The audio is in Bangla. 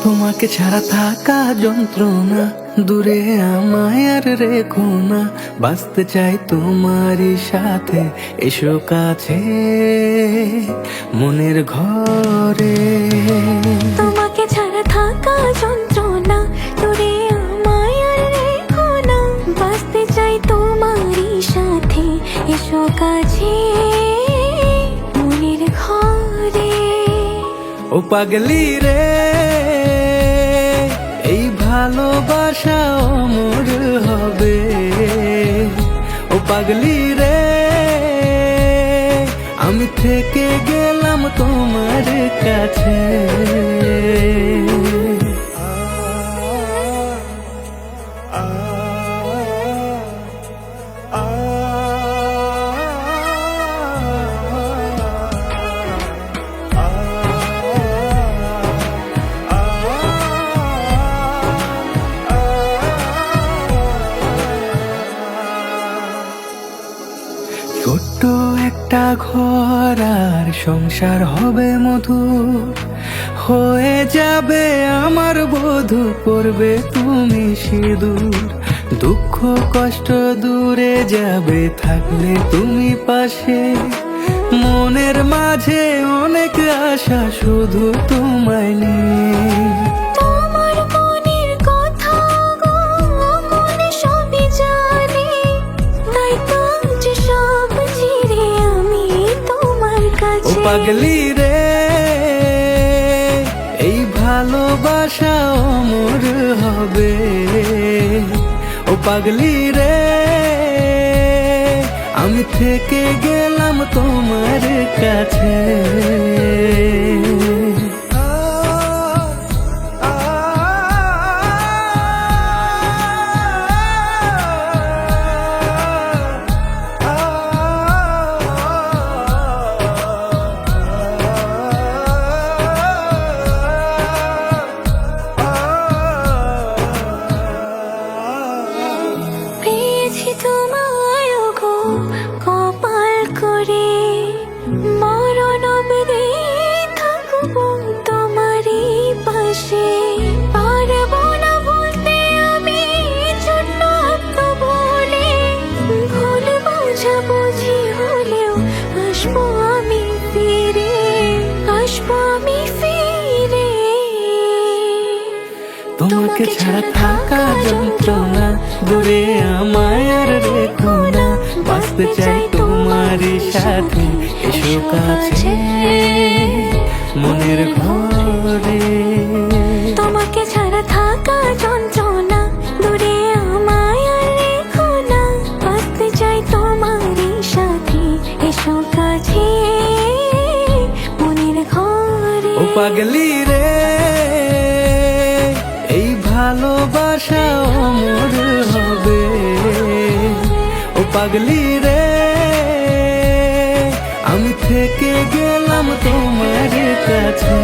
তোমাকে ছাড়া থাকা যন্ত্রণা, দূরে আমায় আর রেখো না। বাঁচতে চাই তোমারই সাথে, এসো কাছে মনের ঘরে। তোমাকে ছাড়া থাকা যন্ত্রণা, দূরে আমায় আর রেখো না। বাঁচতে চাই তোমারই সাথে, এসো কাছে মনের ঘরে। ও পাগলি রে, এই ভালোবাসা অমর হবে। ও পাগলি রে, আমি থেকে গেলাম তোমার কাছে। ছোট্ট একটা ঘর আর সংসার হবে মধুর, হয়ে যাবে আমার বধূ, পড়বে তুমি সিঁদুর। দুঃখ কষ্ট দূরে যাবে থাকলে তুমি পাশে, মনের মাঝে অনেক আশা শুধু তোমায় নিয়ে। তোমার মনের কথা গো মনে সবই জানে, তাই তো যে সব ছেড়ে আমি তোমার ও কাছে। পাগলি রে, এই ভালোবাসা অমর হবে। ও পাগলি রে, আমি থেকে গেলাম তোমার কাছে। পেয়েছি তোমায় গো কপাল করে, মরণ অবধি থাকবো তোমারই পাশে। পারবো না ভুলতে আমি ছোট্ট একটা ভুলে, ভুল বোঝাবুঝি হলেও আসবো আমি ফিরে, আসবো আমি ফিরে। তোমাকে ছাড়া থাকা যন্ত্রণা, দূরে আমায় আর রেখো না। বাঁচতে চাই তোমারই সাথে, এসো কাছে মনের ঘরে। তোমাকে ছাড়া থাকা যন্ত্রণা, দূরে আমায় আর রেখো না। বাঁচতে চাই তোমারই সাথে, এসো কাছে মনের ঘরে। ও পাগলি রে, এই ভালোবাসা অমর হবে। ও পাগলি রে, আমি থেকে গেলাম তোমার কাছে।